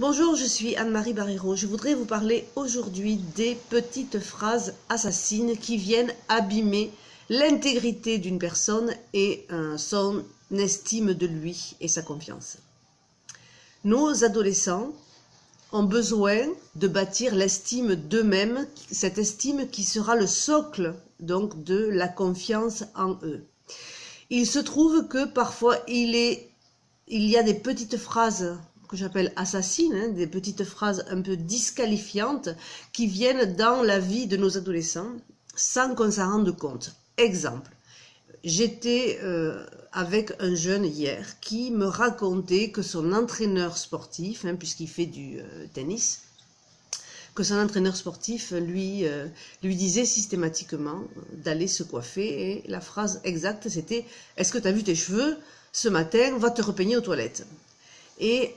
Bonjour, je suis Anne-Marie Barreiro. Je voudrais vous parler aujourd'hui des petites phrases assassines qui viennent abîmer l'intégrité d'une personne et son estime de lui et sa confiance. Nos adolescents ont besoin de bâtir l'estime d'eux-mêmes, cette estime qui sera le socle donc de la confiance en eux. Il se trouve que parfois il y a des petites phrases que j'appelle assassines, des petites phrases un peu disqualifiantes qui viennent dans la vie de nos adolescents sans qu'on s'en rende compte. Exemple, j'étais avec un jeune hier qui me racontait que son entraîneur sportif, puisqu'il fait du tennis, que son entraîneur sportif lui disait systématiquement d'aller se coiffer, et la phrase exacte c'était « Est-ce que tu as vu tes cheveux ce matin? Va te repeigner aux toilettes ». Et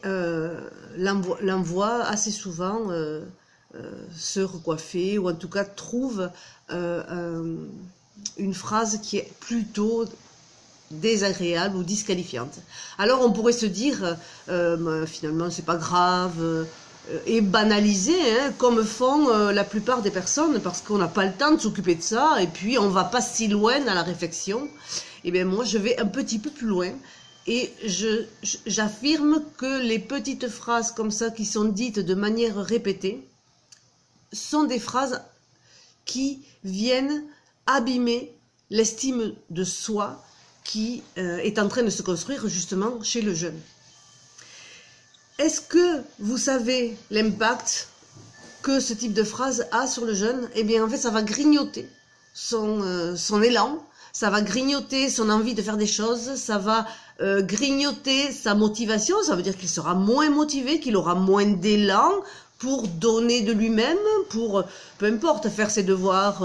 l'envoie assez souvent se recoiffer, ou en tout cas trouve une phrase qui est plutôt désagréable ou disqualifiante. Alors on pourrait se dire finalement c'est pas grave, et banaliser, comme font la plupart des personnes, parce qu'on n'a pas le temps de s'occuper de ça, et puis on va pas si loin dans la réflexion. Et bien moi je vais un petit peu plus loin. Et j'affirme que les petites phrases comme ça qui sont dites de manière répétée sont des phrases qui viennent abîmer l'estime de soi qui est en train de se construire justement chez le jeune. Est-ce que vous savez l'impact que ce type de phrase a sur le jeune? Eh bien en fait ça va grignoter son élan, ça va grignoter son envie de faire des choses, ça va grignoter sa motivation, ça veut dire qu'il sera moins motivé, qu'il aura moins d'élan pour donner de lui-même, pour, peu importe, faire ses devoirs,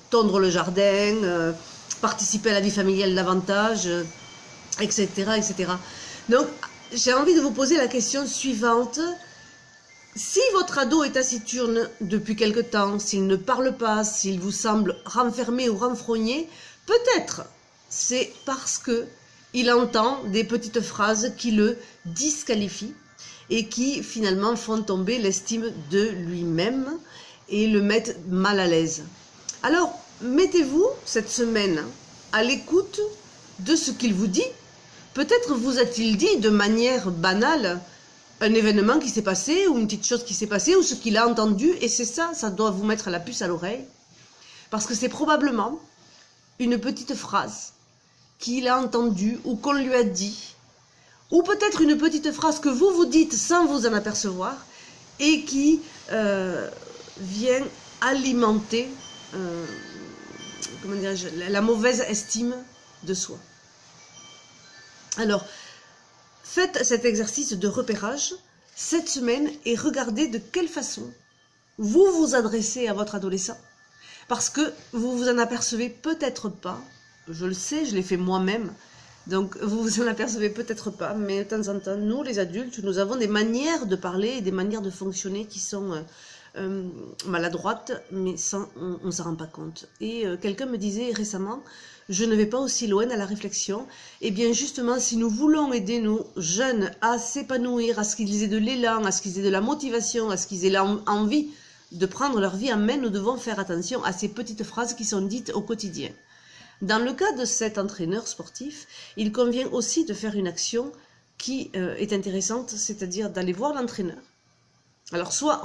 tondre le jardin, participer à la vie familiale davantage, etc., etc. Donc, j'ai envie de vous poser la question suivante. Si votre ado est taciturne depuis quelque temps, s'il ne parle pas, s'il vous semble renfermé ou renfrogné, peut-être c'est parce que il entend des petites phrases qui le disqualifient et qui finalement font tomber l'estime de lui-même et le mettent mal à l'aise. Alors, mettez-vous cette semaine à l'écoute de ce qu'il vous dit. Peut-être vous a-t-il dit de manière banale un événement qui s'est passé ou une petite chose qui s'est passée ou ce qu'il a entendu, et c'est ça, ça doit vous mettre la puce à l'oreille, parce que c'est probablement une petite phrase qu'il a entendue ou qu'on lui a dit, ou peut-être une petite phrase que vous vous dites sans vous en apercevoir et qui vient alimenter comment dirais-je, la mauvaise estime de soi. Alors, faites cet exercice de repérage cette semaine et regardez de quelle façon vous vous adressez à votre adolescent. Parce que vous vous en apercevez peut-être pas, je le sais, je l'ai fait moi-même, donc vous vous en apercevez peut-être pas, mais de temps en temps, nous les adultes, nous avons des manières de parler et des manières de fonctionner qui sont maladroites, mais on ne s'en rend pas compte. Et quelqu'un me disait récemment, je ne vais pas aussi loin à la réflexion. Et bien justement, si nous voulons aider nos jeunes à s'épanouir, à ce qu'ils aient de l'élan, à ce qu'ils aient de la motivation, à ce qu'ils aient envie de prendre leur vie en main, nous devons faire attention à ces petites phrases qui sont dites au quotidien. Dans le cas de cet entraîneur sportif, il convient aussi de faire une action qui est intéressante, c'est-à-dire d'aller voir l'entraîneur. Alors soit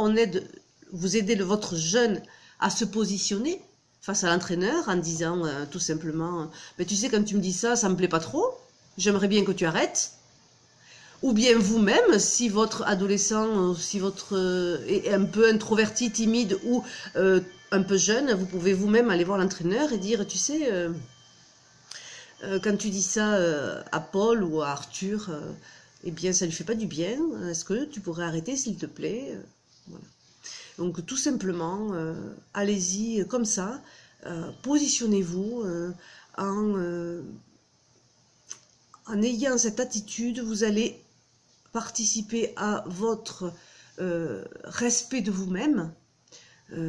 vous aidez votre jeune à se positionner face à l'entraîneur en disant tout simplement « tu sais, quand tu me dis ça, ça me plaît pas trop, j'aimerais bien que tu arrêtes ». Ou bien vous-même, si votre adolescent, si votre est un peu introverti, timide ou un peu jeune, vous pouvez vous-même aller voir l'entraîneur et dire, tu sais, quand tu dis ça à Paul ou à Arthur, eh bien ça lui fait pas du bien, est-ce que tu pourrais arrêter s'il te plaît? Voilà. Donc tout simplement, allez-y comme ça, positionnez-vous en ayant cette attitude, vous allez participer à votre respect de vous-même,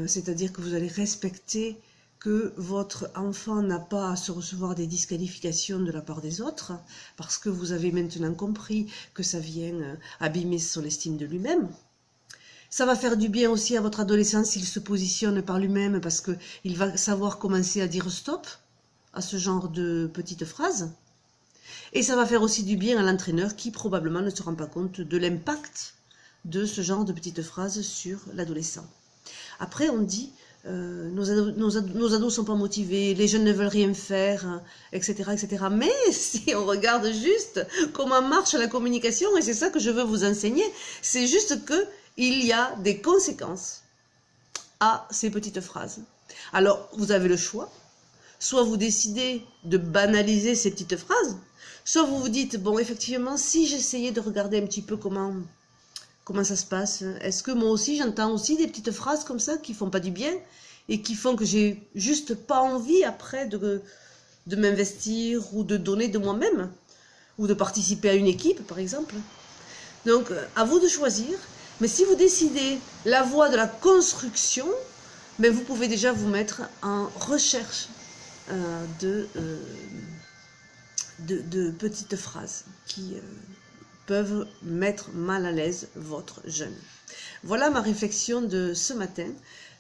c'est-à-dire que vous allez respecter que votre enfant n'a pas à se recevoir des disqualifications de la part des autres, parce que vous avez maintenant compris que ça vient abîmer son estime de lui-même. Ça va faire du bien aussi à votre adolescent s'il se positionne par lui-même, parce qu'il va savoir commencer à dire stop à ce genre de petites phrases. Et ça va faire aussi du bien à l'entraîneur qui probablement ne se rend pas compte de l'impact de ce genre de petites phrases sur l'adolescent. Après, on dit nos ados ne sont pas motivés, les jeunes ne veulent rien faire, etc., etc. Mais si on regarde juste comment marche la communication, et c'est ça que je veux vous enseigner, c'est juste qu'il y a des conséquences à ces petites phrases. Alors, vous avez le choix. Soit vous décidez de banaliser ces petites phrases, soit vous vous dites, bon, effectivement, si j'essayais de regarder un petit peu comment ça se passe, est-ce que moi aussi, j'entends aussi des petites phrases comme ça qui font pas du bien et qui font que j'ai juste pas envie après de m'investir ou de donner de moi-même ou de participer à une équipe, par exemple. Donc, à vous de choisir. Mais si vous décidez la voie de la construction, ben vous pouvez déjà vous mettre en recherche de petites phrases qui peuvent mettre mal à l'aise votre jeune. Voilà ma réflexion de ce matin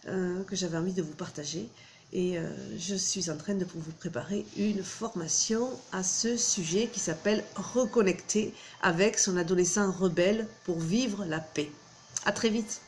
que j'avais envie de vous partager. Et je suis en train de vous préparer une formation à ce sujet qui s'appelle « Reconnecter avec son adolescent rebelle pour vivre la paix ». À très vite.